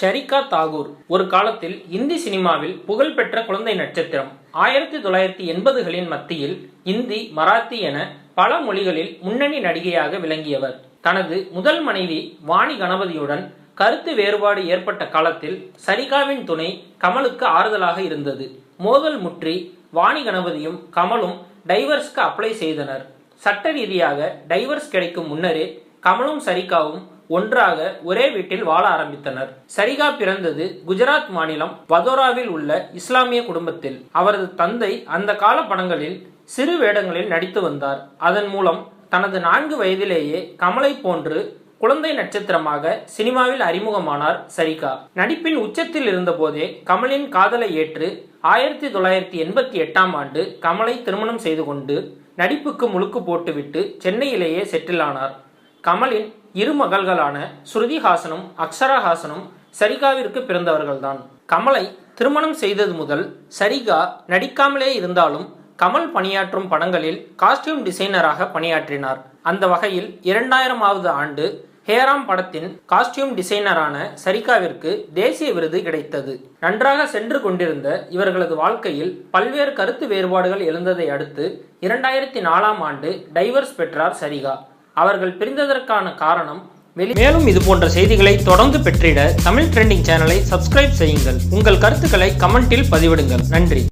ஷரிகா தாகூர் ஒரு காலத்தில் இந்தி சினிமாவில் புகழ்பெற்ற குழந்தை நட்சத்திரம். 1980களின் மத்தியில் இந்தி, மராத்தி என பல மொழிகளில் முன்னணி நடிகையாக விளங்கியவர். தனது முதல் மனைவி வாணி கணபதியுடன் கருத்து வேறுபாடு ஏற்பட்ட காலத்தில் சரிகாவின் துணை கமலுக்கு ஆறுதலாக இருந்தது. மோதல் முற்றி வாணி கணபதியும் கமலும் டைவர்ஸ்க்கு அப்ளை செய்தனர். சட்ட ரீதியாக டைவர்ஸ் கிடைக்கும் முன்னரே கமலும் சரிகாவும் ஒன்றாக ஒரே வீட்டில் வாழ ஆரம்பித்தனர். சரிகா பிறந்தது குஜராத் மாநிலம் வதோராவில் உள்ள இஸ்லாமிய குடும்பத்தில். அவரது தந்தை அந்த கால படங்களில் சிறு வேடங்களில் நடித்து வந்தார். அதன் மூலம் தனது 4 வயதிலேயே கமலை போன்று குழந்தை நட்சத்திரமாக சினிமாவில் அறிமுகமானார் சரிகா. நடிப்பின் உச்சத்தில் இருந்த போதே கமலின் காதலை ஏற்று 1988ஆம் ஆண்டு கமலை திருமணம் செய்து கொண்டு நடிப்புக்கு முழுக்கு போட்டுவிட்டு சென்னையிலேயே செட்டில் ஆனார். கமலின் 2 மகள்களான ஸ்ருதி ஹாசனும் அக்ஷரா ஹாசனும் சரிகாவிற்கு பிறந்தவர்கள்தான். கமலை திருமணம் செய்தது முதல் சரிகா நடிக்காமலே இருந்தாலும் கமல் பணியாற்றும் படங்களில் காஸ்டியூம் டிசைனராக பணியாற்றினார். அந்த வகையில் 2000ஆவது ஆண்டு ஹேராம் படத்தின் காஸ்டியூம் டிசைனரான சரிகாவிற்கு தேசிய விருது கிடைத்தது. நன்றாக சென்று கொண்டிருந்த இவர்களது வாழ்க்கையில் பல்வேறு கருத்து வேறுபாடுகள் எழுந்ததை அடுத்து 2004ஆம் ஆண்டு டைவர்ஸ் பெற்றார் சரிகா. அவர்கள் பிரிந்ததற்கான காரணம் மேலும் இது போன்ற செய்திகளை தொடர்ந்து பெற்றிட தமிழ் ட்ரெண்டிங் சேனலை சப்ஸ்கிரைப் செய்யுங்கள். உங்கள் கருத்துக்களை கமெண்டில் பதிவிடுங்கள். நன்றி.